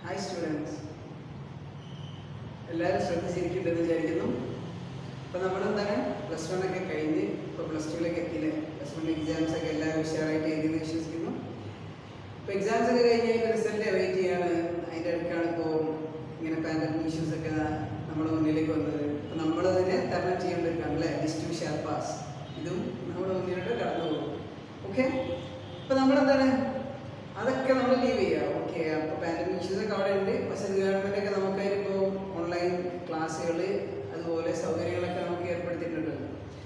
Hi students. എല്ലാവരും ശ്രദ്ധിച്ചിരിക്കുന്നുണ്ടെന്ന് വിചാരിക്കുന്നു. ഇപ്പോൾ നമ്മളെന്താണ് പ്ലസ് വൺ ഒക്കെ കഴിഞ്ഞ് ഇപ്പോൾ പ്ലസ് ടുവിലേക്ക് എത്തിയില്ലേ. പ്ലസ് വൺ എക്സാംസ് ഒക്കെ എല്ലാവരും ഉഷാറായിട്ട് എഴുതിയെന്ന് വിശ്വസിക്കുന്നു. ഇപ്പോൾ എക്സാംസ് ഒക്കെ കഴിഞ്ഞ് അതിൻ്റെ റിസൾട്ട് വെയിറ്റ് ചെയ്യാണ്. അതിൻ്റെ ഇടയ്ക്കാണ് ഇപ്പോൾ ഇങ്ങനെ പാൻഡമിക് ഇഷ്യൂസ് ഒക്കെ നമ്മുടെ മുന്നിലേക്ക് വന്നത്. അപ്പോൾ നമ്മളതിനെ തരണം ചെയ്യേണ്ടിരിക്കുകയാണ് അല്ലേ. ലിസ്റ്റ് ടു ഷാർ പാസ് ഇതും നമ്മുടെ മുന്നിലോട്ട് കടന്നു പോകും. ഓക്കെ, അപ്പോൾ നമ്മളെന്താണ് അതൊക്കെ നമ്മൾ ലീവ് ചെയ്യുക. ഓക്കെ, അപ്പോൾ പാൻഡമിക് ഇഷ്യൂസ് ഒക്കെ അവിടെ ഉണ്ട്. പക്ഷേ ഗവൺമെൻറ്റൊക്കെ നമുക്കതിലിപ്പോൾ ഓൺലൈൻ ക്ലാസ്സുകൾ അതുപോലെ സൗകര്യങ്ങളൊക്കെ നമുക്ക് ഏർപ്പെടുത്തിയിട്ടുണ്ട്.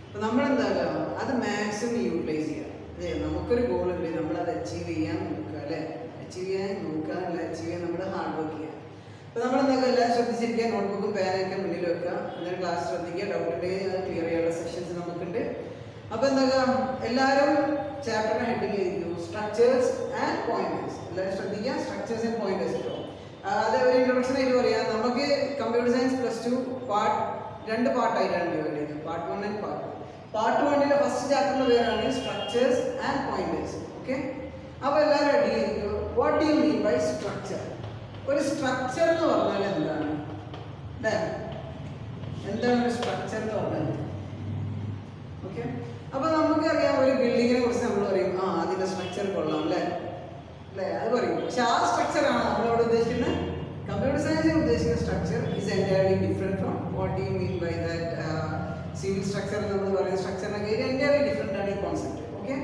അപ്പോൾ നമ്മളെന്താകുക, അത് മാക്സിമം യൂട്ടിലൈസ് ചെയ്യുക. അതെ, നമുക്കൊരു ഗോളുണ്ട്, നമ്മളത് അച്ചീവ് ചെയ്യാൻ നോക്കുക അല്ലേ. അച്ചീവ് ചെയ്യാൻ നോക്കുക അല്ല, അച്ചീവ് ചെയ്യാൻ നമ്മൾ ഹാർഡ് വർക്ക് ചെയ്യുക. അപ്പോൾ നമ്മളെന്താക്കുക, എല്ലാം ശ്രദ്ധിച്ചിരിക്കുക, നോട്ട്ബുക്കും പേനൊക്കെ മുന്നിൽ വെക്കുക. എന്നിട്ട് ക്ലാസ് ശ്രദ്ധിക്കുക, ഡൗട്ട് ഉണ്ടെങ്കിൽ അത് ക്ലിയർ ചെയ്യാനുള്ള സെഷൻസ് നമുക്കുണ്ട്. അപ്പോൾ എന്താക്കുക, എല്ലാവരും ചാപ്റ്ററിനെ ഹെഡിങ് ചെയ്തു സ്ട്രക്ചേഴ്സ് ആൻഡ് പോയിന്റേഴ്സ്. എല്ലാവരും ശ്രദ്ധിക്കുക, സ്ട്രക്ചേഴ്സ് ആൻഡ് പോയിന്റേഴ്സ് കേട്ടോ. അത് ഒരു ഇൻട്രൊഡക്ഷൻ ആയിട്ട് പറയാം. നമുക്ക് കമ്പ്യൂട്ടർ സയൻസ് പ്ലസ് ടു രണ്ട് പാർട്ടായിട്ടാണ് ഡിവൈഡ് ചെയ്തത്, പാർട്ട് 1 ആൻഡ് പാർട്ട് 2. പാർട്ട് 1ലെ ഫസ്റ്റ് ചാപ്റ്ററിന്റെ പേരാണ് സ്ട്രക്ചേഴ്സ് ആൻഡ് പോയിന്റേഴ്സ്. ഓക്കെ, അപ്പോൾ എല്ലാവരും റെഡി ചെയ്തു. What do you mean by structure? ഒരു സ്ട്രക്ചർ എന്ന് പറഞ്ഞാൽ എന്താണ് അല്ലേ? എന്താണ് ഒരു സ്ട്രക്ചർ എന്ന് പറഞ്ഞാൽ? ഓക്കെ, അപ്പോൾ നമുക്കറിയാം ഒരു ബിൽഡിങ്ങിനെ കുറിച്ച് നമ്മൾ പറയും, അതിൻ്റെ സ്ട്രക്ചർ കൊള്ളാം അല്ലേ അല്ലേ, അത് പറയും. പക്ഷെ ആ സ്ട്രക്ചറാണ് നമ്മളവിടെ ഉദ്ദേശിക്കുന്നത്. കമ്പ്യൂട്ടർ സയൻസിൽ ഉദ്ദേശിക്കുന്ന structure is entirely different from what you mean by that civil structure നമ്മൾ പറയുന്ന സ്ട്രക്ചറിനൊക്കെ എൻറ്റയർലി ഡിഫറെൻ്റ് ആണ് ഈ കോൺസെപ്റ്റ്. ഓക്കെ,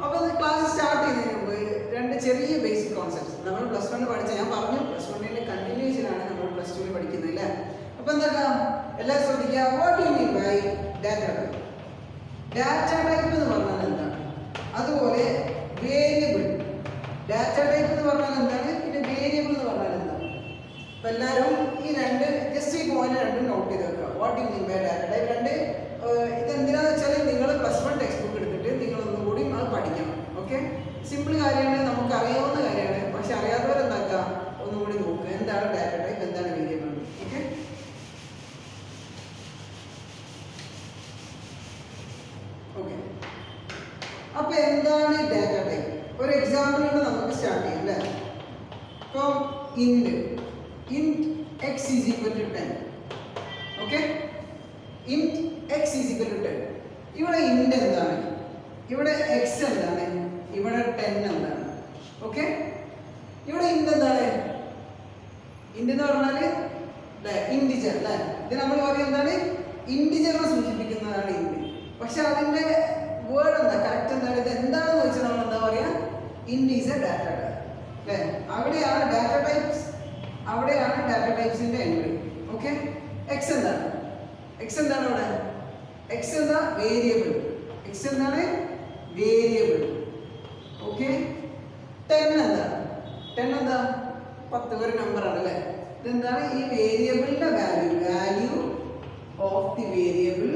അപ്പോൾ ക്ലാസ് സ്റ്റാർട്ട് ചെയ്യുന്നതിന് മുമ്പ് രണ്ട് ചെറിയ ബേസിക് കോൺസെപ്റ്റ്സ് നമ്മൾ പ്ലസ് 1 പഠിച്ച, ഞാൻ പറഞ്ഞു പ്ലസ് 1ൻ്റെ കണ്ടിന്യൂഷനാണ് നമ്മൾ പ്ലസ് 2 പഠിക്കുന്നത് അല്ലേ. അപ്പോൾ എന്താ, എല്ലാവരും ശ്രദ്ധിക്കുക. What you mean by data type? Data type എന്ന് പറഞ്ഞാൽ എന്താണ്? അതുപോലെ വേരിയബിൾ. ഡാറ്റ ടൈപ്പ് എന്ന് പറഞ്ഞാൽ എന്താണ്, പിന്നെ വേരിയബിൾ എന്ന് പറഞ്ഞാൽ എന്താണ്? അപ്പോൾ എല്ലാവരും ഈ രണ്ട് ജസ്റ്റ് ഈ പോയിന്റ് രണ്ടും നോട്ട് ചെയ്ത് വെക്കുക. What you mean by data type. ഇതെന്തിനാന്ന് വെച്ചാൽ നിങ്ങൾ പ്ലസ് 1 ടെക്സ്റ്റ് ബുക്ക് എടുത്തിട്ട് നിങ്ങളൊന്നും കൂടി അത് പഠിക്കണം. ഓക്കെ, സിമ്പിൾ കാര്യമാണ്, നമുക്ക് അറിയാവുന്ന കാര്യമാണ്. പക്ഷെ അറിയാത്തവരെന്താക്കുക, ഒന്നുകൂടി നോക്കുക എന്താണ് ഡാറ്റ ടൈപ്പ്, എന്താണ് വേരിയബിൾ. ഓക്കെ, ഓക്കെ, അപ്പോൾ എന്താണ് ഡാറ്റ ടൈപ്പ്? ഒരു എക്സാമ്പിൾ കൊണ്ട് നമുക്ക് സ്റ്റാർട്ട് ചെയ്യാം അല്ലേ. ഇപ്പോൾ int x is equal to 10. Okay, int x is equal to 10. ഇവിടെ ഇൻറ്റ് എന്താണ്, ഇവിടെ x എന്താണ്, ഇവിടെ 10 എന്താണ്. ഓക്കെ, ഇവിടെ ഇൻറ്റ് എന്താണ്? ഇൻറ്റ് എന്ന് പറഞ്ഞാൽ അല്ലേ ഇൻറ്റിജർ അല്ലേ. ഇത് നമ്മൾ പറയും എന്താണ്, ഇൻറ്റിജറിനെ സൂചിപ്പിക്കുന്നതാണ് ഇൻറ്റ്. പക്ഷെ അതിൻ്റെ വേർഡ് എന്താ, കറക്റ്റ് എന്താണ്, ഇത് എന്താണെന്ന് വെച്ചാൽ നമ്മൾ എന്താ പറയുക, ഇൻറ്റ് ഈസ് എ ഡാറ്റ ടൈപ്പ് അല്ലേ. അവിടെയാണ് ഡാറ്റ ടൈപ്സ്, അവിടെയാണ് ഡാറ്റ ടൈപ്സിൻ്റെ എൻട്രി. ഓക്കെ, എക്സ് എന്താണ്, എക്സ് എന്താണ് അവിടെ, എക്സ് എന്താ വേരിയബിൾ, എക്സ് എന്താണ് വേരിയബിൾ. ഓക്കെ, 10 എന്താണ്, 10 എന്താ 10 ഒരു നമ്പറാണ് അല്ലേ. ഇതെന്താണ്, ഈ വേരിയബിളിൻ്റെ വാല്യൂ ഓഫ് ദി വേരിയബിൾ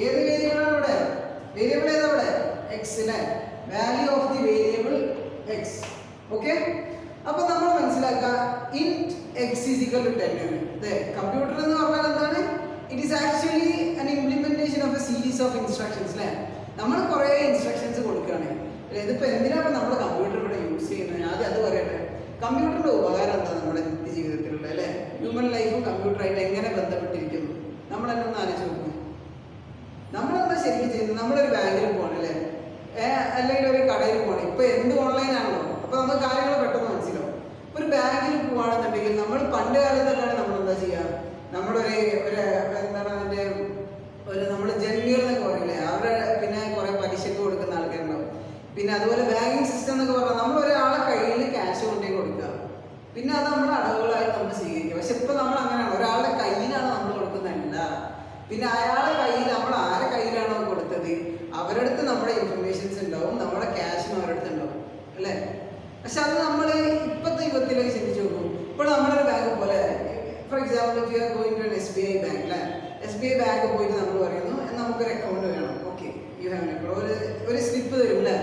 ഏത് വേരിയബിളാണ് ഇവിടെ, വേരിയബിൾ ഏതാ ഇവിടെ, എക്സ് അല്ലേ. Value of the variable x. Okay, അപ്പൊ നമ്മൾ മനസ്സിലാക്കുക int x is equal to 10. Computer എന്ന് പറഞ്ഞാൽ എന്താണ്, it is actually an implementation of a series of instructions അല്ലേ. നമ്മൾ കുറേ ഇൻസ്ട്രക്ഷൻസ് കൊടുക്കുകയാണ്. ഇതിപ്പോൾ എന്തിനാണ് നമ്മൾ കമ്പ്യൂട്ടർ ഇവിടെ യൂസ് ചെയ്യുന്നത്? ആദ്യം അത് പറയട്ടെ. കമ്പ്യൂട്ടറിന്റെ ഉപകാരം എന്താ നമ്മുടെ നിത്യ ജീവിതത്തിലുള്ള അല്ലേ. ഹ്യൂമൻ ലൈഫും കമ്പ്യൂട്ടറായിട്ട് എങ്ങനെ ബന്ധപ്പെട്ടിരിക്കുന്നു നമ്മളെന്നെ ഒന്ന് ആലോചിച്ച് നോക്കും. നമ്മളെന്താ ശരിക്കും ചെയ്യുന്നത്, നമ്മളൊരു ബാങ്കിൽ പോകണം അല്ലേ, അല്ലെങ്കിൽ ഒരു കടയിൽ പോകണം. ഇപ്പോൾ എന്ത് ഓൺലൈൻ ആണല്ലോ, അപ്പോൾ നമുക്ക് കാര്യങ്ങൾ പെട്ടെന്ന് മനസ്സിലാവും. ഇപ്പോൾ ഒരു ബാങ്കിൽ പോവുകയാണെന്നുണ്ടെങ്കിൽ നമ്മൾ പണ്ട് കാലത്തൊക്കെയാണ് നമ്മളെന്താ ചെയ്യുക, നമ്മളൊരു എന്താണ് അതിൻ്റെ നമ്മൾ ജന്മികൾ എന്നൊക്കെ പറയില്ലേ, അവരുടെ പിന്നെ കുറേ പലിശക്ക് കൊടുക്കുന്ന ആൾക്കാരുണ്ടാവും. പിന്നെ അതുപോലെ ബാങ്കിങ് സിസ്റ്റം എന്നൊക്കെ പറഞ്ഞാൽ നമ്മൾ ഒരാളെ കയ്യിൽ ക്യാഷ് കൊണ്ടേ കൊടുക്കുക, പിന്നെ അത് നമ്മൾ അടവുകളായി നമ്മൾ സ്വീകരിക്കുക. പക്ഷെ ഇപ്പോൾ നമ്മൾ അങ്ങനെയാണ്, ഒരാളുടെ കയ്യിലാണ് നമ്മൾ കൊടുക്കുന്നതല്ല, പിന്നെ അയാളുടെ കയ്യിൽ നമ്മൾ ആരെ കയ്യിലാണോ കൊടുത്തത് അവരുടെ അടുത്ത് നമ്മുടെ ഇൻഫർമേഷൻസ് ഉണ്ടാവും, നമ്മുടെ ക്യാഷും അവരുടെ അടുത്ത് ഉണ്ടാവും അല്ലേ. പക്ഷെ അത് നമ്മൾ ഇപ്പോഴത്തെ യുഗത്തിലേക്ക് ചിന്തിച്ച് നോക്കും. ഇപ്പോൾ നമ്മുടെ ബാങ്ക് പോലെ for example if you are going to SBI bank അല്ലേ, SBI ബാങ്ക് പോയിട്ട് നമ്മൾ പറയുന്നു നമുക്കൊരു അക്കൗണ്ട് വേണം. Okay, you have an account, ഒരു സ്ലിപ്പ് തരും അല്ലേ.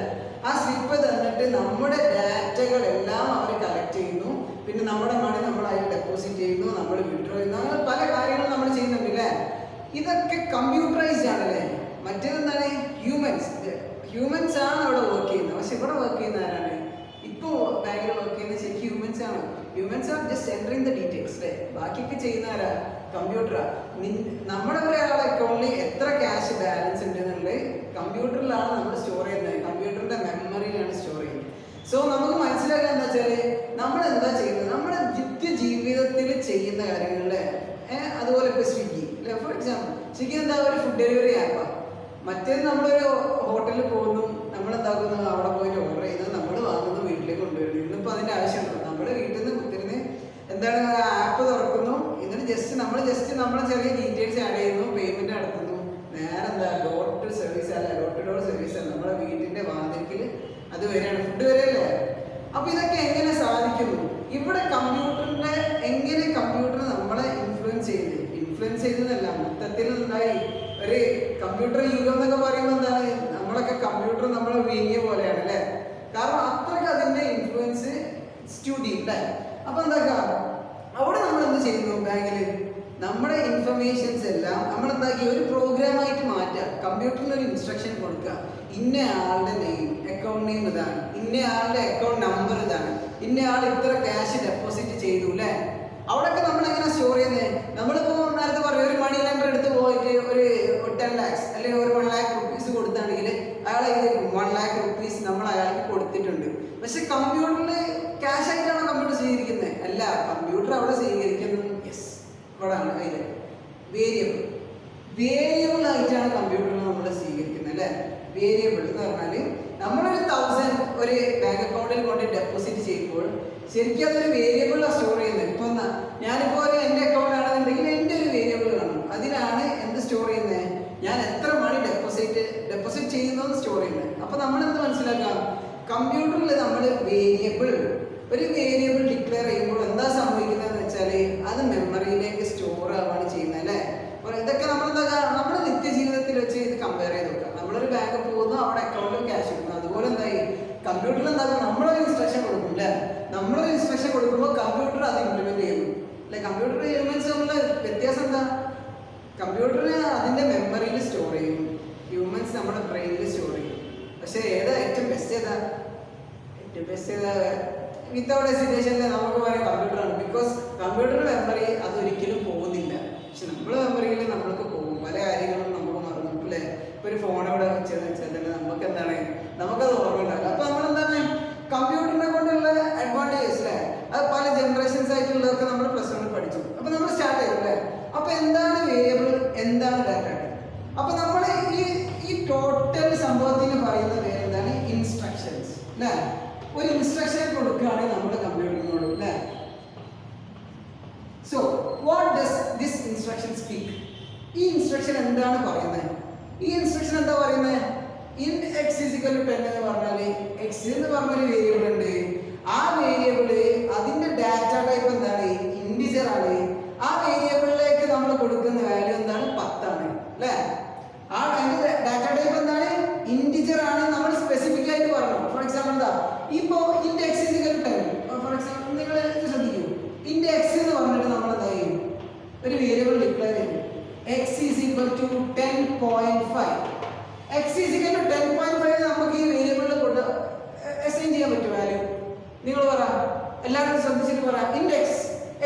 ആ സ്ലിപ്പ് തന്നിട്ട് നമ്മുടെ ഡാറ്റകളെല്ലാം അവർ കളക്ട് ചെയ്യുന്നു, പിന്നെ നമ്മുടെ മണി നമ്മൾ അതിൽ ഡെപ്പോസിറ്റ് ചെയ്യുന്നു, നമ്മൾ വിഡ്രോ ചെയ്യുന്നു, അങ്ങനെ പല കാര്യങ്ങളും നമ്മൾ ചെയ്യുന്നുണ്ട് അല്ലേ. ഇതൊക്കെ കമ്പ്യൂട്ടറൈസ്ഡ് ആണല്ലേ. മറ്റേതെന്താണ് ഹ്യൂമൻസ് ആണ് അവിടെ വർക്ക് ചെയ്യുന്നത്. പക്ഷെ ഇവിടെ വർക്ക് ചെയ്യുന്ന ആരാണ്? ഇപ്പോൾ ബാങ്കിൽ വർക്ക് ചെയ്യുന്ന ശരിക്കും ഹ്യൂമൻസ് ആണ്. Humans are just entering the details അല്ലേ. ബാക്കിയൊക്കെ ചെയ്യുന്ന ആരാ? കമ്പ്യൂട്ടറാ. നമ്മുടെ ഒരാളെ അക്കൗണ്ടിൽ എത്ര ക്യാഷ് ബാലൻസ് ഉണ്ട് എന്നുള്ളത് കമ്പ്യൂട്ടറിലാണ് നമ്മൾ സ്റ്റോർ ചെയ്യുന്നത്. കമ്പ്യൂട്ടറിന്റെ മെമ്മറിയിലാണ് സ്റ്റോർ ചെയ്യുന്നത്. സോ നമുക്ക് മനസ്സിലാക്കാൻ എന്താ വെച്ചാൽ നമ്മൾ എന്താ ചെയ്യുന്നത്, നമ്മുടെ ജീവിതത്തിൽ ചെയ്യുന്ന കാര്യങ്ങളിലെ അതുപോലെ ഇപ്പോൾ സ്വിഗ്ഗി അല്ലെ, ഫോർ എക്സാമ്പിൾ സ്വിഗ്ഗി എന്താ ഒരു ഫുഡ് ഡെലിവറി ആപ്പാണ്. മറ്റേത് നമ്മളൊരു ഹോട്ടലിൽ പോകുന്നു, നമ്മൾ അവിടെ പോയിട്ട് ഓർഡർ ചെയ്യുന്നത്, നമ്മൾ വാങ്ങുന്നു, വീട്ടിലേക്ക് കൊണ്ടുവരുന്നു. ഇന്നിപ്പോൾ അതിൻ്റെ ആവശ്യമുണ്ടോ? നമ്മുടെ വീട്ടിൽ നിന്ന് കുത്തിരുന്ന് എന്താണ് ആപ്പ് തുറക്കുന്നു, എന്നിട്ട് ജസ്റ്റ് നമ്മളെ ചെറിയ ഡീറ്റെയിൽസ് ആഡ് ചെയ്യുന്നു, പേയ്മെന്റ് നടത്തുന്നു, നേരെ എന്താ ഡോർ ടു സർവീസ് അല്ല, ഡോർ ടു ഡോർ സർവീസ് ആണ്, നമ്മുടെ വീട്ടിന്റെ വാതിൽക്കൽ അത് വരെയാണ്, ഫുഡ് വരെയല്ലേ. അപ്പൊ ഇതൊക്കെ എങ്ങനെ സാധിക്കുന്നു? ഇവിടെ എങ്ങനെ കമ്പ്യൂട്ടർ നമ്മളെ ഇൻഫ്ലുവൻസ് ചെയ്തതല്ല, മൊത്തത്തിൽ എന്തായി ഒരു കമ്പ്യൂട്ടർ യുഗം എന്നൊക്കെ പറയുമ്പോൾ എന്താണ്, നമ്മളൊക്കെ കമ്പ്യൂട്ടർ നമ്മളെ വീങ്ങിയ പോലെയാണ് അല്ലേ. കാരണം അത്രയ്ക്ക് അതിന്റെ ഇൻഫ്ലുവൻസ് സ്റ്റുഡിയോ ഉണ്ടായി. അപ്പൊ എന്താ അവിടെ നമ്മൾ എന്ത് ചെയ്യുന്നു? ബാങ്കിൽ നമ്മുടെ ഇൻഫർമേഷൻസ് എല്ലാം നമ്മൾ എന്താക്കി ഒരു പ്രോഗ്രാമായിട്ട് മാറ്റുക. കമ്പ്യൂട്ടറിന് ഒരു ഇൻസ്ട്രക്ഷൻ കൊടുക്കുക, ഇന്ന ആളുടെ നെയിം, അക്കൗണ്ട് നെയിം ഇതാണ്, ഇന്ന ആളുടെ അക്കൗണ്ട് നമ്പർ ഇതാണ്, ഇന്ന ആൾ ഇത്ര ക്യാഷ് ഡെപ്പോസിറ്റ് ചെയ്തു അല്ലേ. അവിടെയൊക്കെ നമ്മൾ എങ്ങനെ സ്റ്റോർ ചെയ്യുന്നത്? നമ്മളിപ്പോൾ നേരത്തെ പറയും ഒരു മണി ലെൻഡർ എടുത്ത് പോയിട്ട് ഒരു 10 lakhs അല്ലെങ്കിൽ ഒരു 1 lakh rupees കൊടുത്താണെങ്കിൽ അയാളെ 1 lakh rupees നമ്മൾ അയാൾക്ക് കൊടുത്തിട്ടുണ്ട്. പക്ഷെ കമ്പ്യൂട്ടറിൽ ക്യാഷ് ആയിട്ടാണോ കമ്പ്യൂട്ടർ സ്വീകരിക്കുന്നത്? അല്ല, കമ്പ്യൂട്ടർ അവിടെ സ്വീകരിക്കുന്നത് ഇവിടെ ആണ്. അതിൽ വേരിയബിൾ ആയിട്ടാണ് കമ്പ്യൂട്ടറിൽ നമ്മൾ സ്വീകരിക്കുന്നത് അല്ലേ. വേരിയബിൾ എന്ന് പറഞ്ഞാൽ നമ്മളൊരു 1000 ഒരു ബാങ്ക് അക്കൗണ്ടിൽ കൊണ്ട് ഡെപ്പോസിറ്റ് ചെയ്യുമ്പോൾ ശരിക്കും അതൊരു വേരിയബിളാണ് സ്റ്റോർ ചെയ്യുന്നത്. ഇപ്പൊ ഞാനിപ്പോൾ എൻ്റെ അക്കൗണ്ട് ആണെന്നുണ്ടെങ്കിൽ എൻ്റെ ഒരു വേരിയബിൾ കാണും, അതിലാണ് എന്ത് സ്റ്റോർ ചെയ്യുന്നത്, ഞാൻ എത്ര മണി ഡെപ്പോസിറ്റ് ചെയ്യുന്നത് സ്റ്റോർ ചെയ്യുന്നത്. അപ്പൊ നമ്മൾ എന്ത് മനസ്സിലാക്കാം? കമ്പ്യൂട്ടറിൽ നമ്മൾ ഒരു വേരിയബിൾ ഡിക്ലെയർ ചെയ്യുമ്പോൾ എന്താ സംഭവിക്കുന്നതെന്ന് വെച്ചാൽ അത് മെമ്മറിയിലേക്ക് സ്റ്റോർ ആവാണ് ചെയ്യുന്നത് അല്ലേ. ഇതൊക്കെ നമ്മുടെ നിത്യജീവിതത്തിൽ വെച്ച് ഇത് കമ്പയർ ചെയ്ത് നോക്കാം. നമ്മളൊരു ബാങ്ക് പോകുന്നു, അവിടെ അക്കൗണ്ടിൽ ക്യാഷ് ഇടുന്നു. അതുപോലെ എന്തായി കമ്പ്യൂട്ടറിൽ എന്താകും? നമ്മളൊരു ഇൻസ്ട്രക്ഷൻ കൊടുക്കും അല്ലേ. നമ്മളൊരു ഇൻസ്ട്രക്ഷൻ കൊടുക്കുമ്പോൾ കമ്പ്യൂട്ടർ അത് ഇംപ്ലിമെന്റ് ചെയ്യുന്നു അല്ലെ. കമ്പ്യൂട്ടർ ഹ്യൂമൻസ് തമ്മിലുള്ള വ്യത്യാസം എന്താ? കമ്പ്യൂട്ടർ അതിന്റെ മെമ്മറിയിൽ സ്റ്റോർ ചെയ്യും, ഹ്യൂമൻസ് നമ്മുടെ ബ്രെയിനിൽ സ്റ്റോർ ചെയ്യും. പക്ഷെ ഏറ്റവും ബെസ്റ്റ് വിത്തൗട്ട് ഹെസിറ്റേഷനിൽ നമുക്ക് പറയാം കമ്പ്യൂട്ടറാണ്. ബിക്കോസ് കമ്പ്യൂട്ടർ മെമ്മറി അതൊരിക്കലും പോകുന്നില്ല. പക്ഷെ നമ്മുടെ മെമ്മറിയിൽ നമ്മൾക്ക് പോകും, പല കാര്യങ്ങളും നമുക്ക് മറന്നു അല്ലേ. ഇപ്പൊ ഒരു ഫോൺ ഇവിടെ വെച്ചതെന്ന് വെച്ചാൽ തന്നെ നമുക്കത് ഓർമ്മ ഉണ്ടാവില്ല. അപ്പൊ നമ്മളെന്താണ് കമ്പ്യൂട്ടറിനെ കൊണ്ടുള്ള അഡ്വാൻറ്റേജസ് അല്ലേ, അത് പല ജനറേഷൻസ് ആയിട്ടുള്ളതൊക്കെ നമ്മൾ +1 പഠിച്ചു. അപ്പൊ നമ്മൾ സ്റ്റാർട്ട് ചെയ്തു അല്ലേ. അപ്പൊ എന്താണ് വേരിയബിൾ, എന്താണ് ഡാറ്റ? അപ്പൊ നമ്മൾ ഈ ടോട്ടൽ സംഭവത്തിന് പറയുന്ന പേര് എന്താണ്? ഇൻസ്ട്രക്ഷൻസ് അല്ലേ. ഒരു ഇൻസ്ട്രക്ഷൻ കൊടുക്കുകയാണെങ്കിൽ നമ്മുടെ കമ്പ്യൂട്ടറിനോട് അല്ലേ. So what does this instruction speak? ഈ ഇൻസ്ട്രക്ഷൻ എന്താണ് പറയുന്നത്? ഈ ഇൻസ്ട്രക്ഷൻ എന്താ പറയുന്നത്? ഇൻ x = 10 എന്ന് പറഞ്ഞാൽ x എന്ന് പറഞ്ഞൊരു വേരിയബിൾ ഉണ്ട്. ആ വേരിയബിള് അതിന്റെ ഡാറ്റ ടൈപ്പ് എന്താണ്? ഇൻഡിജർ ആണ്. ആ വേരിയബിളിലേക്ക് നമ്മൾ കൊടുക്കുന്ന വാല്യൂ എന്താണ്? 10 ആണ് അല്ലേ. അതിന്റെ ഡാറ്റ ടൈപ്പ് എന്താണ്? ഇൻഡിജർ ആണ്. നമ്മൾ സ്പെസിഫിക് ആയിട്ട് പറഞ്ഞു. ഫോർ എക്സാമ്പിൾ എന്താ ഇപ്പോ ഇന്റെ x = 10. ഫോർ എക്സാമ്പിൾ നിങ്ങൾ ശ്രദ്ധിക്കൂ, ഇന്റെ x എന്ന് പറഞ്ഞിട്ട് നമ്മൾ എന്താ ചെയ്യും? ഒരു വേരിയബിൾ ഡിക്ലെയർ ചെയ്യും, x = 10.5. x = 10.5 നമുക്ക് ഈ വേരിയബിളിൽ അസൈൻ ചെയ്യാൻ പറ്റും വാല്യൂ. നിങ്ങൾ പറ, എല്ലാവരും ശ്രദ്ധിച്ചിട്ട് പറ, index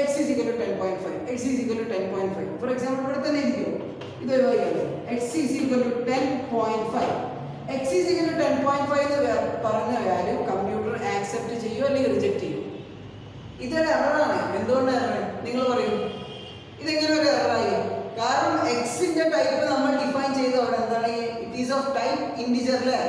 x = 10.5. x = 10.5. For example ഇവിടെ തന്നെ ഇരിക്കും, ഇത് x = 10.5. x = 10.5 എന്ന് പറഞ്ഞ വാല്യൂ കമ്പ്യൂട്ടർ ആക്സെപ്റ്റ് ചെയ്യോ അല്ലെങ്കിൽ റിജക്ട് ചെയ്യും? ഇതൊരു എററാണ്. എന്തുകൊണ്ടാണ് നിങ്ങൾ പറയും? ഇതെങ്ങനെ ഒരു എററായി? കാരണം എക്സിന്റെ ടൈപ്പ് നമ്മൾ ഡിഫൈൻ ചെയ്ത് അവിടെ എന്താണ്? It is of type integer അല്ലേ.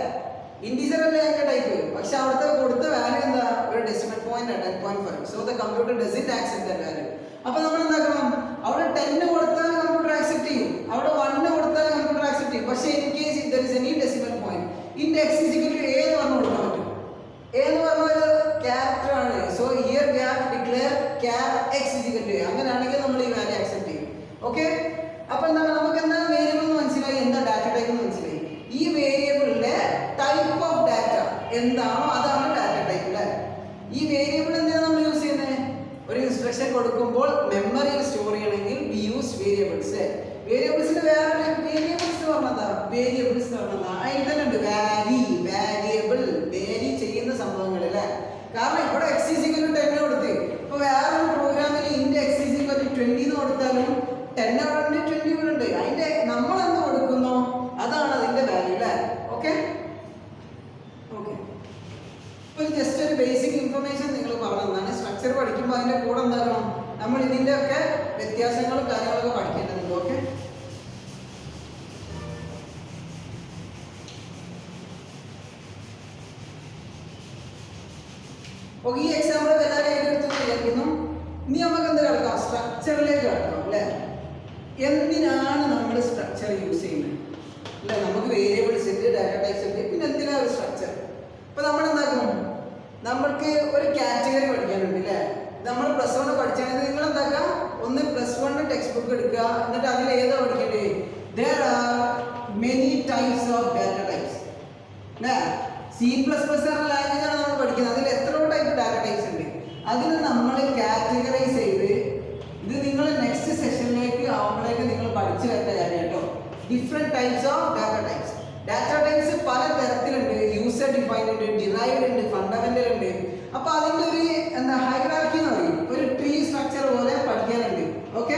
ഇൻഡിജർ അല്ലേ അതിന്റെ ടൈപ്പ്. പക്ഷെ അവിടുത്തെ കൊടുത്ത വാല്യൂ എന്താ? ഒരു decimal point 10.5. So the computer doesn't accept that value. അപ്പൊ നമ്മൾ എന്താക്കണം? അവിടെ 10 കൊടുത്താൽ കമ്പ്യൂട്ടർ ആക്സെപ്റ്റ് ചെയ്യും, അവിടെ 1 കൊടുത്താൽ കമ്പ്യൂട്ടർ ആക്സെപ്റ്റ് ചെയ്യും. പക്ഷെ in case if there is any decimal point, ഇന്റെ x = a എന്ന് പറഞ്ഞു കൊടുക്കാൻ പറ്റും. a എന്ന് പറഞ്ഞ ഒരു ക്യാരക്ടർ ആണ്. So here we have to declare x = a. അങ്ങനെയാണെങ്കിൽ നമ്മൾ ഈ വാല്യൂ ആക്സെപ്റ്റ് ചെയ്യും. ഓക്കെ. അപ്പൊ എന്താണ് നമുക്ക് എന്താണ് വേരിയബിൾ എന്ന് മനസ്സിലായി, എന്താ ഡാറ്റ ടൈപ്പ് എന്ന് മനസ്സിലായി. ഈ വേരിയബിളിന്റെ ടൈപ്പ് ഓഫ് ഡാറ്റ എന്താണോ അതാണ് ഡാറ്റ ടൈപ്പ് അല്ലേ. ഈ വേരിയബിൾ എന്തിനാണ് നമ്മൾ യൂസ് ചെയ്യുന്നത്? ഒരു ഇൻസ്ട്രക്ഷൻ കൊടുക്കുമ്പോൾ മെമ്മറിയിൽ സ്റ്റോർ ചെയ്യണമെങ്കിൽ വി യൂസ് വേരിയബിൾസ്. വേരിയബിൾസിന് വേറെ വേരിയബിൾസ് എഴുതുന്നുണ്ട്. വേരിയബിൾ വേരി ചെയ്യുന്ന സംഭവങ്ങൾ അല്ലേ. കാരണം ഇവിടെ x = 10 കൊടുത്ത്, ഇപ്പൊ വേറൊരു പ്രോഗ്രാമിൽ ഇന്റെ x = 20 എന്ന് കൊടുത്താലും 10 അവിടെ ഉണ്ട്, 20 ഇവിടെ ഉണ്ട്. അതിന്റെ നമ്മൾ എന്ത് കൊടുക്കുന്നോ അതാണ് അതിന്റെ വാല്യൂ അല്ലേ. Okay okay. ഇപ്പൊ ജസ്റ്റ് ഒരു ബേസിക് ഇൻഫർമേഷൻ നിങ്ങൾ പറഞ്ഞതാണ്. സ്ട്രക്ചർ പഠിക്കുമ്പോൾ അതിന്റെ കൂടെ എന്താകണം, നമ്മൾ ഇതിന്റെ ഒക്കെ വ്യത്യാസങ്ങളും കാര്യങ്ങളൊക്കെ പഠിക്കേണ്ടതുണ്ട്. ഓക്കെ. ഓക്കെ, ഈ എക്സാമ്പിൾ എല്ലാവരും എഴുതിയെടുത്ത് വിചാരിക്കുന്നു. ഇനി നമുക്ക് എന്ത് കിടക്കാം, സ്ട്രക്ചറിലേക്ക് കിടക്കാം അല്ലേ. എന്തിനാണ് നമ്മൾ സ്ട്രക്ചർ യൂസ് ചെയ്യുന്നത് അല്ലെ. നമുക്ക് വേരിയബിൾസ് ഉണ്ട്, ഡാറ്റ ടൈപ്സ് ഉണ്ട്, പിന്നെ എന്തിനാണ് ഒരു സ്ട്രക്ചർ. ഇപ്പൊ നമ്മൾ എന്താക്കണം, നമ്മൾക്ക് ഒരു കാറ്റഗറി പഠിക്കാനുണ്ട് അല്ലേ. നമ്മൾ +1 പഠിച്ചാൽ നിങ്ങൾ എന്താക്കുക, ഒന്ന് +1 ടെക്സ്റ്റ് ബുക്ക് എടുക്കുക, എന്നിട്ട് അതിൽ ഏതാ പഠിക്കേണ്ടത്. there are many types of data types അല്ലേ. C++ എന്ന ലാംഗ്വേജ് ആണ് നമ്മൾ പഠിക്കുന്നത്. അതിൽ എത്രയോ ടൈപ്പ് ഡാറ്റ ടൈപ്സ് ഉണ്ട്. അതിന് നമ്മൾ കാറ്റഗറൈസ് ചെയ്ത് ഇത് നിങ്ങൾ നെക്സ്റ്റ് സെഷനിലേക്ക് ആവുമ്പോഴേക്ക് നിങ്ങൾ പഠിച്ചു വരേണ്ട കാര്യം കേട്ടോ. Different types of data types. Data types പല തരത്തിലുണ്ട്. യൂസർ ഡിഫൈൻഡ് ഉണ്ട്, ഡിറൈവ്ഡ് ഉണ്ട്, ഫണ്ടമെന്റൽ ഉണ്ട്. അപ്പൊ അതിന്റെ ഒരു ഹൈറാർക്കി എന്ന് പറയും, ഒരു ട്രീ സ്ട്രക്ചർ പോലെ പഠിക്കാനുണ്ട്. ഓക്കെ,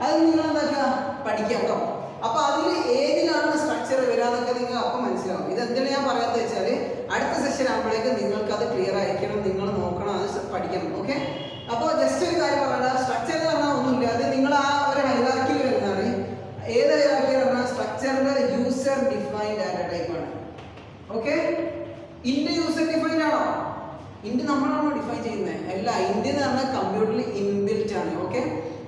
അത് നിങ്ങൾ എന്താക്കുക പഠിക്കാം കേട്ടോ. അപ്പൊ അതിൽ ഏതിലാണ് സ്ട്രക്ചർ വരാന്നൊക്കെ നിങ്ങൾ അപ്പം മനസ്സിലാവും. ഇത് എന്തിനാണ് ഞാൻ പറയാത്ത വെച്ചാൽ അടുത്ത സെഷൻ ആകുമ്പോഴേക്ക് നിങ്ങൾക്ക് അത് ക്ലിയർ ആയിരിക്കണം, നിങ്ങൾ നോക്കണം, അത് പഠിക്കണം. ഓക്കെ. അപ്പോൾ ജസ്റ്റ് ഒരു കാര്യം പറയാം, സ്ട്രക്ചർ എന്ന് പറഞ്ഞാൽ ഒന്നുമില്ല, അത് നിങ്ങൾ ആ ഒരു ഹൈറാർക്കിയിൽ വരുന്നതാണ്. ഏത് ഹൈറാർക്കി പറഞ്ഞാൽ സ്ട്രക്ചറിന്റെ യൂസർ ഡിഫൈൻഡ് ഡാറ്റ ടൈപ്പ് ആണ്. ഓക്കെ. ഇന്റ് യൂസർ ഡിഫൈൻഡ് ആണോ? ഇന്റ് നമ്മളാണോ ഡിഫൈൻ ചെയ്യുന്നത്? അല്ല, ഇന്റ് എന്ന് പറഞ്ഞാൽ കമ്പ്യൂട്ടറിൽ ഇൻബിൽറ്റ് ആണ്. ഓക്കെ,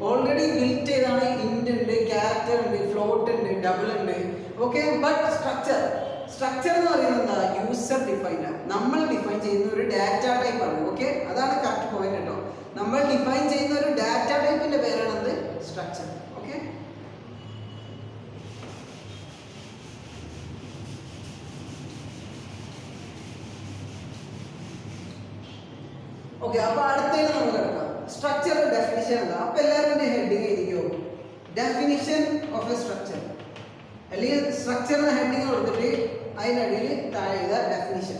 ഓൾറെഡി ബിൽറ്റ് ചെയ്താണ്. ഇന്റ് ഉണ്ട്, ക്യാരക്ടർ ഉണ്ട്, ഫ്ലോട്ട് ഉണ്ട്, ഡബിൾ ഉണ്ട്. ഓക്കെ. ബട്ട് സ്ട്രക്ചർ എന്ന് പറയുന്നത് എന്താ, യൂസർ ഡിഫൈൻഡ് ആണ്. നമ്മൾ ഡിഫൈൻ ചെയ്യുന്ന ഒരു ഡാറ്റ ടൈപ്പ് ആണ്. ഓക്കെ, അതാണ് കറക്റ്റ് പോയിന്റ് കേട്ടോ. നമ്മൾ ഡിഫൈൻ ചെയ്യുന്ന ഒരു ഡാറ്റ ടൈപ്പിന്റെ പേരാണത് സ്ട്രക്ചർ. ഓക്കെ. ഓക്കെ, അപ്പൊ അടുത്തേക്ക് നമുക്ക് കിടക്കാം. സ്ട്രക്ചർ ഡെഫിനിഷൻ എന്താ. അപ്പൊ എല്ലാവരും ഹെഡിങ് എഴുതിക്കോ, ഡെഫിനിഷൻ ഓഫ് എ സ്ട്രക്ചർ. അല്ലെങ്കിൽ സ്ട്രക്ചറിന് ഹെഡിങ് കൊടുത്തിട്ട് അതിനടിയിൽ താഴെ ഡെഫിനിഷൻ.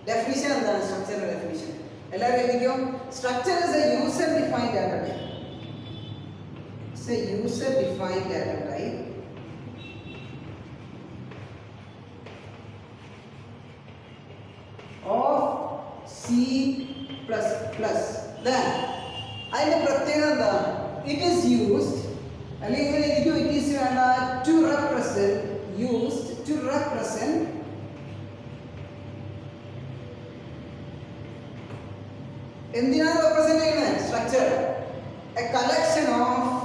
ഡെഫിനിഷൻ എന്താണ് സ്ട്രക്ചറിന്റെ ഡെഫിനിഷൻ? എല്ലാവരും എഴുതിക്കോ. Structure is a user defined data type. It's a user defined data type of C++. അതിന്റെ പ്രത്യേകത എന്താ? ഇറ്റ് ഈസ് യൂസ്ഡ്, അല്ലെങ്കിൽ it is to represent, used to represent എന്തിനാണ് റെപ്രസെന്റ് ചെയ്യുന്നത്? Structure a collection of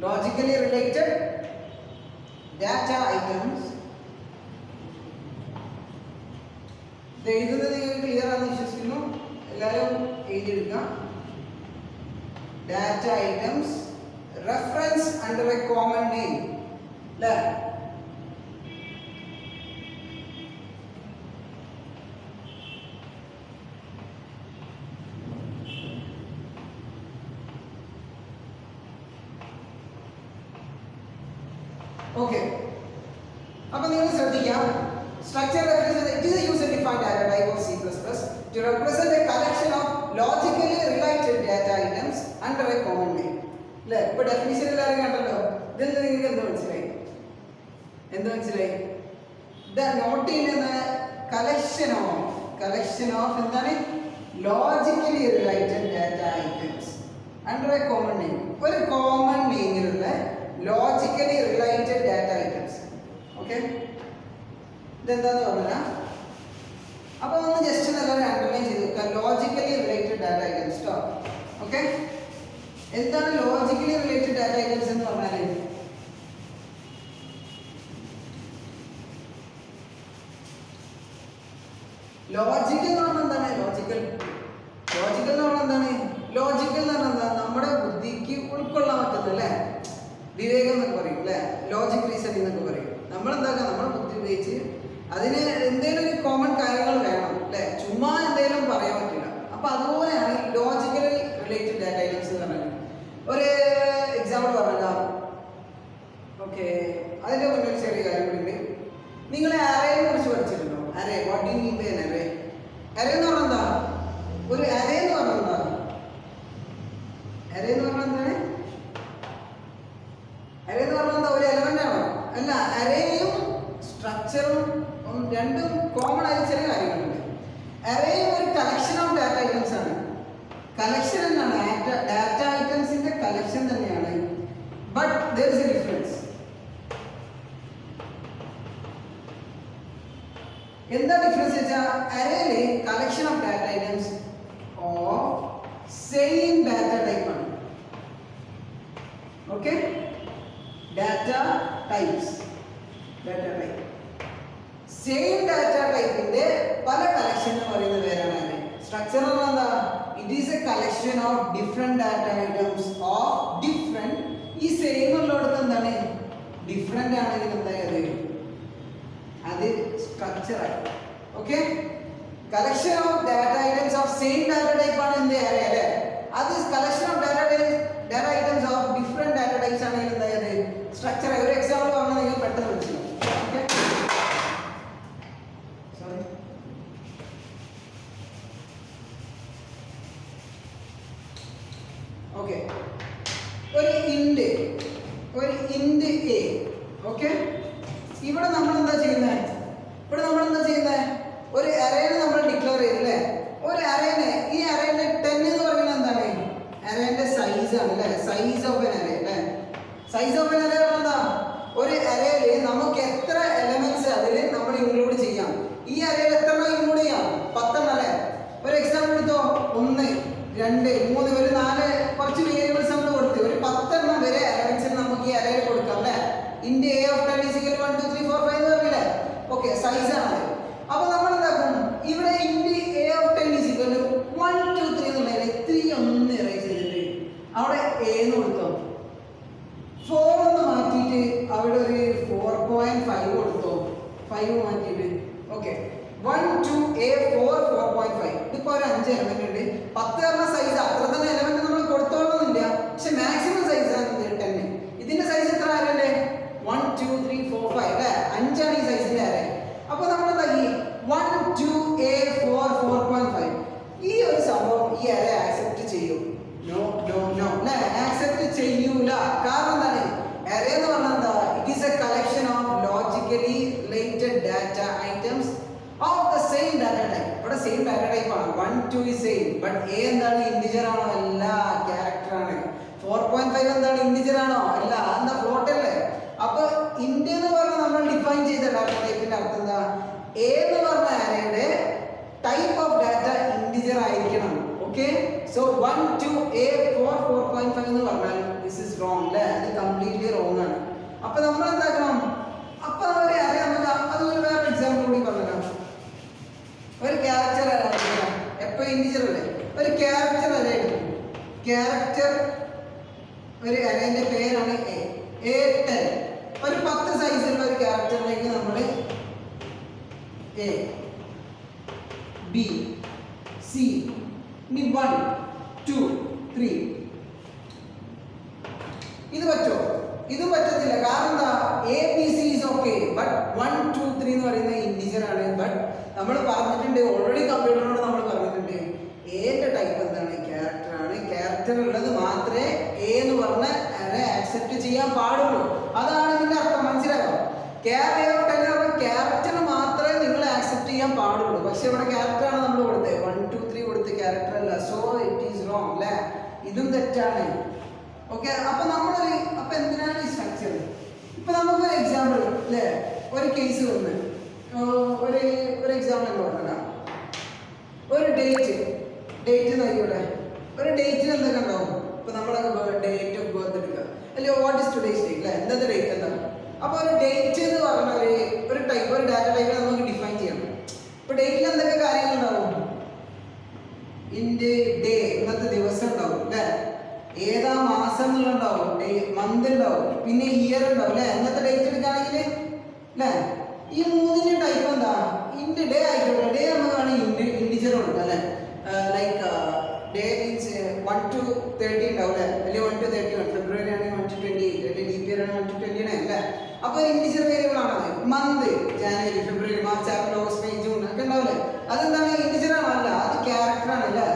logically related data items. എഴുതുന്നത് നിങ്ങൾ clear ആണെന്ന് വിശ്വസിക്കുന്നു. എല്ലാവരും എഴുതിയെടുക്കാം. Data items reference under a common name അല്ലേ. ഓക്കെ, അപ്പൊ നിങ്ങൾ ശ്രദ്ധിക്കാം. Structure it is a user defined data type of C++ to represent a collection of logically related data items under a common name. അല്ലേ, ഇപ്പൊ definition എല്ലാവരും കണ്ടല്ലോ. ഇതിൽ നിങ്ങൾക്ക് എന്താ മനസ്സിലായി? The note in a collection of എന്താണ്, logically related data items under a common name. ഒരു കോമൺ നെയിമിലുള്ള logically related data items. Okay, ഇതെന്താന്ന് പറഞ്ഞാൽ അപ്പൊ ഒന്ന് ജസ്റ്റ് എല്ലാവരും അണ്ടർലൈൻ ചെയ്ത് വെക്കുക. ലോജിക്കലി റിലേറ്റഡ് ഡാറ്റ ഐറ്റംസ് കേട്ടോ. ഓക്കെ, എന്താണ് ലോജിക്കലി റിലേറ്റഡ് ഡാറ്റ ഐറ്റംസ് എന്ന് പറഞ്ഞാൽ? ലോജിക്കൽ എന്ന് പറഞ്ഞാൽ എന്താണ്? ലോജിക്കൽ എന്ന് പറഞ്ഞാൽ എന്താണ്? ലോജിക്കൽ എന്ന് പറഞ്ഞാൽ എന്താ? നമ്മുടെ ബുദ്ധിക്ക് ഉൾക്കൊള്ളാൻ പറ്റുന്ന അല്ലേ, വിവേകം എന്നൊക്കെ പറയും അല്ലേ, ലോജിക് റീസണിംഗ് എന്നൊക്കെ പറയും. നമ്മൾ എന്താക്കുക, നമ്മുടെ ബുദ്ധി ഉപയോഗിച്ച് അതിന് എന്തെങ്കിലും ഒരു കോമൺ കാര്യങ്ങൾ വേണം അല്ലേ, ചുമ്മാ എന്തെങ്കിലും പറയാൻ പറ്റില്ല. അപ്പൊ അതുപോലെയാണ് ലോജിക്കലി റിലേറ്റഡ് ഡാറ്റ ഐറ്റംസ് എന്ന് പറഞ്ഞാൽ. ഒരു എക്സാമ്പിൾ പറഞ്ഞാൽ ഓക്കെ, അതിന്റെ മുന്നിൽ ചെറിയ കാര്യം കൂടി ഉണ്ട്. നിങ്ങൾ അറേയെ കുറിച്ച് പഠിച്ചിട്ടുണ്ടോ? Array, what do you mean by an array? Array എന്ന് പറഞ്ഞാൽ എന്താ? ഒരു അറേ എന്ന് പറഞ്ഞാൽ എന്താ? അറേ എന്ന് പറഞ്ഞാൽ എന്താണ്? അറേ എന്ന് പറഞ്ഞാൽ എന്താ? ഒരു എലമെന്റ് ആണോ? അല്ല, അറേയും സ്ട്രക്ചറും രണ്ടും കോമൺ ആയ ചില കാര്യങ്ങളുണ്ട്. അറേയും ഒരു കളക്ഷൻ ഓഫ് ഡാറ്റ ഐറ്റംസ് ആണ്. കളക്ഷൻ എന്നാണ്, ഡാറ്റ ഐറ്റംസിന്റെ കളക്ഷൻ തന്നെയാണ്. But there is a difference. എന്താ ഡിഫറൻസ് വെച്ചാൽ അറേയില് collection of data items of same data type ആണ്. Okay, data types, data type same data ടൈപ്പിന്റെ പല കളക്ഷൻ എന്ന് പറയുന്ന പേരാണ് അറേ. സ്ട്രക്ചർ എന്ന് എന്താ? It is a collection of different data items of different. ഈ സെയിം ഉള്ളിടത്ത് എന്താണ്? ഡിഫറെന്റ് ആണെങ്കിൽ എന്തായത്? അത് സ്ട്രക്ചർ ആയി. Okay, collection of data items of same data type ആണ് എന്ത് അറേ അല്ലേ? അത് collection of data items of different data types ആണെങ്കിൽ എന്തായത്? സ്ട്രക്ചർ ആയി. ഒരു എക്സാമ്പിൾ പറഞ്ഞാൽ നിങ്ങൾ പെട്ടെന്ന് മനസ്സിലാവും. ഓക്കെ, ഒരു ഇൻഡ് എ. ഓക്കെ, ഇവിടെ നമ്മൾ എന്താ ചെയ്യുന്നത്? ഒരു അറേനെ നമ്മൾ ഡിക്ലെയർ ചെയ്തില്ലേ? ഒരു അറേനെ, ഈ അറേന്റെ 10 എന്ന് പറയുന്നത് എന്താണ്? അറേന്റെ സൈസ് ആണ് അല്ലേ? സൈസ് ഓഫ് എൻ അറേ അല്ലേ? സൈസ് ഓഫ് എൻ അറേ എന്താ? ഒരു അറേയില് നമുക്ക് എത്ര എലമെന്റ്സ് അതിൽ നമ്മൾ ഇൻക്ലൂഡ് ചെയ്യാം. ഈ അറേയിൽ എത്ര ഇൻക്ലൂഡ് ചെയ്യാം? 10 അല്ലേ? ഒരു എക്സാമ്പിൾ എടുത്തോ. 1, 2, 3, ഒരു 4 കുറച്ച് വേരിയബിൾസ് നമ്മൾ കൊടുത്ത് ഒരു 10 വരെ എലമെന്റ്സ് നമുക്ക് ഈ അറേയിൽ കൊടുക്കാം അല്ലേ? ഇൻഡ് എ ഓഫ് 10 is equal 1 2 3 4 5 എന്ന് പറഞ്ഞില്ലേ? ഓക്കെ, സൈസ് ആണ്. അപ്പൊ നമ്മൾ എന്താക്കും? ഇവിടെ ഇൻഡ് എ ഓഫ് 10 is equal 1 2 3 എന്നുള്ളതിൽ 3 ഒന്ന് ഇറേസ് ചെയ്തിട്ട് അവിടെ എ എന്ന് കൊടുത്തോ. 4 ഒന്ന് മാറ്റിയിട്ട് അവിടെ ഒരു 4.5 കൊടുത്തോ. 5 മാറ്റിയിട്ട് ഓക്കെ, 1 2 a 4 4.5. ഇതിപ്പോ ഒരു 5 എലമെന്റ് ഉണ്ട്. 10 പറഞ്ഞ സൈസ് അത്ര തന്നെ എലമെന്റ് നമ്മൾ കൊടുത്തോളന്നില്ല, പക്ഷെ മാക്സിമം സൈസ് ആണ് 10. ഇതിന്റെ സൈസ് എത്ര അറേ? 1 2 3 4 5 അല്ലേ? 5 ആണ് ഈ സൈസിന്റെ അറേ. അപ്പൊ നമ്മൾ എന്താക്കി? 1 2 a 4 4.5. ഈ ഒരു സംഭവം ഈ അറേ ആക്സെപ്റ്റ് ചെയ്യും? നോ നോ നോ അല്ലേ? ആക്സെപ്റ്റ് ചെയ്യൂല. കാരണം എന്താണ്? അറേ എന്ന് പറഞ്ഞാൽ എന്താ? It is a collection of logically related data items of the same data type. ഇവിടെ സെയിം ഡാറ്റ ടൈപ്പ് ആണ്. 1 2 is same, ബട്ട് a എന്താണ്? ഇന്റിജർ ആണോ? അല്ല, ക്യാരക്ടർ ആണ്. 4.5 എന്താണ്? ഇന്റിജർ ആണോ? അല്ല, എന്താ? ഫ്ലോട്ട് അല്ലേ? അപ്പൊ ഇൻഡ് എന്ന് പറഞ്ഞാൽ നമ്മൾ ഡിഫൈൻ ചെയ്ത ഡാറ്റ ടൈപ്പിന്റെ അർത്ഥം എന്താ? എ എന്ന് പറഞ്ഞ അറേയുടെ ടൈപ്പ് ഓഫ് ഡാറ്റ ഇന്റിജർ ആയിരിക്കണം. ഓക്കെ, സോ 1 2 a 4 4.5 എന്ന് പറഞ്ഞാൽ ദിസ് ഇസ് റോങ് അല്ലേ? അത് കംപ്ലീറ്റ്ലി റോങ് ആണ്. അപ്പൊ നമ്മൾ എന്താക്കണം? അപ്പൊ ഒരു അറേ നമുക്ക് അതുപോലെ വേറെ എക്സാമ്പിൾ കൂടി പറഞ്ഞാൽ ഒരു ക്യാരക്ടർ എപ്പോ ഇന്റിജർ അല്ലേ? ഒരു ക്യാരക്ടർ അറേ എടുക്കും. ക്യാരക്ടർ ഒരു അറേന്റെ പേരാണ് A10. ഒരു 10 സൈസുള്ള ഒരു ക്യാരക്ടറിലേക്ക് നമ്മൾ A B C 1 2 3 ഇത് പറ്റോ? ഇത് പറ്റത്തില്ല. കാരണം എന്താ? A B C is okay, but 1 2 3 എന്ന് പറയുന്നത് ഇന്റിജർ ആണ്. ബട്ട് നമ്മൾ പറഞ്ഞിട്ടുണ്ട്, ഓൾറെഡി കമ്പ്യൂട്ടറിനോട് നമ്മൾ പറഞ്ഞിട്ടുണ്ട്, എന്റെ ടൈപ്പ് എന്താണ്? ക്യാരക്ടർ ആണ്. ക്യാരക്ടർ ഉള്ളത് മാത്രമേ എ എന്ന് പറഞ്ഞ അറേ ആക്സെപ്റ്റ് ചെയ്യാൻ പാടുള്ളൂ. അതാണ് ഇതിന്റെ അർത്ഥം. മനസ്സിലായോ? ക്യാരക്ടർ മാത്രമേ നിങ്ങൾ ആക്സെപ്റ്റ് ചെയ്യാൻ പാടുള്ളൂ. പക്ഷെ ഇവിടെ ക്യാരക്ടർ ആണ് നമ്മൾ കൊടുത്തത്. 1 2 3 കൊടുത്ത് ക്യാരക്ടർ അല്ല. സോ ഇറ്റ് ഈസ് റോങ് അല്ലേ? ഇതും തെറ്റാണ്. ഓക്കെ, അപ്പൊ നമ്മളൊരു അപ്പൊ എന്തിനാണ് ഈ സ്ട്രക്ചർ? ഇപ്പൊ നമുക്കൊരു എക്സാമ്പിൾ അല്ലേ? ഒരു കേസ് വന്ന് ഒരു എക്സാമ്പിൾ എന്ന് പറഞ്ഞാൽ ഒരു ഡേറ്റ് നോക്കിയോടെ. ഒരു ഡേറ്റിന് എന്തൊക്കെ ഉണ്ടാവും? ഇപ്പൊ നമ്മളൊക്കെ ഡേറ്റ് ഓഫ് ബർത്ത് എടുക്കുക അല്ലേ? വാട്ട് ഇസ് ടുഡേസ് ഡേറ്റ് അല്ലേ? എന്താ ഡേറ്റ് എന്താ? അപ്പൊ ഒരു ഡേറ്റ് എന്ന് പറഞ്ഞാൽ ഒരു ടൈപ്പ്, ഒരു ഡാറ്റ ടൈപ്പ് നമുക്ക് ഡിഫൈൻ ചെയ്യണം. ഇപ്പൊ ഡേറ്റിൽ എന്തൊക്കെ കാര്യങ്ങൾ ഉണ്ടാവും? ഇന്റെ ഡേ, ഇന്നത്തെ ദിവസം ഉണ്ടാവും അല്ലേ? ഏതാ മാസം എന്നുള്ളണ്ടാവും, മന്ത് ഉണ്ടാവും, പിന്നെ ഇയർ ഉണ്ടാവും അല്ലെ? ഇന്നത്തെ ഡേറ്റ് എടുക്കുകയാണെങ്കിൽ അല്ലേ? ഈ ഈ മൂന്നിന്റെ ടൈപ്പ് എന്താ? ഇന്റ് ഡേ ആയിക്കോട്ടെ. ഡേ നമുക്കാണ് ഇൻഡിജർ കൊടുക്കുക അല്ലെ. ലൈക്ക് ഡേ മീൻസ് 1 to 30 ഉണ്ടാവും അല്ലെ, അല്ലെങ്കിൽ 1 to 31. ഫെബ്രുവരി ആണെങ്കിൽ 1 to 28, അല്ലെങ്കിൽ ലീപ് ഇയർ ആണ് 1 to 29 അല്ലേ. അപ്പൊ ഇൻഡിജർ വേരിയബിൾ ആണ്. Month January, February, March, April, August, May, June ഒക്കെ ഉണ്ടാവില്ലേ. അതെന്താണ്? ഇൻഡിജർ ആണോ? അല്ല, അത് ക്യാരക്ടർ ആണ് അല്ലേ.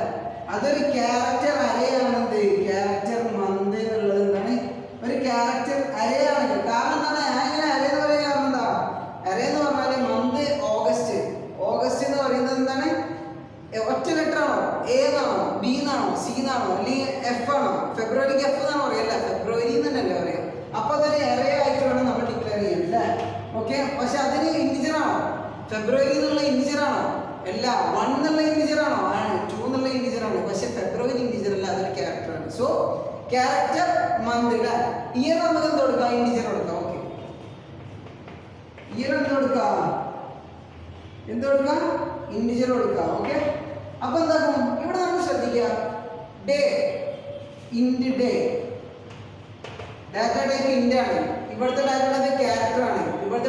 അതൊരു ക്യാരക്ടർ അരേ ആണെന്ത്? ക്യാരക്ടർ മന്ത് എന്നുള്ളത് എന്താണ്? ഒരു ക്യാരക്ടർ അരേ ആണ്. കാരണം എന്താണ്? അങ്ങനെ അരേ എന്ന് പറയാൻ കാരണം എന്താ? അരേ എന്ന് പറഞ്ഞാല് മന്ത് ഓഗസ്റ്റ്. ഓഗസ്റ്റ് എന്ന് പറയുന്നത് എന്താണ്? ഒറ്റ ലെറ്റർ ആണോ? എ എന്നാണോ, ബി എന്നാണോ, സി എന്നാണോ, അല്ലെങ്കിൽ എഫ് ആണോ? ഫെബ്രുവരിക്ക് എഫ് എന്നാണോ പറയല്ല, ഫെബ്രുവരി എന്നല്ലേ പറയാം. അപ്പൊ അതൊരു എറേ ആയിട്ട് വേണം നമ്മൾ ഡിക്ലെയർ ചെയ്യാൻ അല്ലേ. ഓക്കെ, പക്ഷെ അതിന് ഇൻഡിജർ ആണോ? ഫെബ്രുവരി എന്നുള്ള ഇൻഡിജർ ആണോ? അല്ല. 1 എന്നുള്ള ഇൻഡിജർ ആണോ? ആണ്. 2 എന്നുള്ള ഇൻഡിജർ ആണ്. പക്ഷെ ഫെബ്രുവരി ഇൻഡിജർ അല്ല, അതൊരു ക്യാരക്ടർ ആണ്. സോ ക്യാരക്ടർ മന്ത് അല്ലേ. ഇയർ നമുക്ക് എന്ത് കൊടുക്കാം? ഇൻഡിജർ കൊടുക്കാം. ഓക്കെ, ഇയർ എന്ത് കൊടുക്കാം? എന്ത് കൊടുക്കാം? ഇൻഡിജർ കൊടുക്കാം. ഓക്കെ, അപ്പൊ എന്താക്കും? ഇവിടെ നമ്മൾ ശ്രദ്ധിക്കുക, ഡേ, ഇൻഡ് ഡേ, ഡാറ്റ ടൈപ്പ് ഇൻഡ് ആണ്. ഇവിടുത്തെ ഡാറ്റ ടൈപ്പ് ക്യാരക്ടർ ആണ്. ഇവിടുത്തെ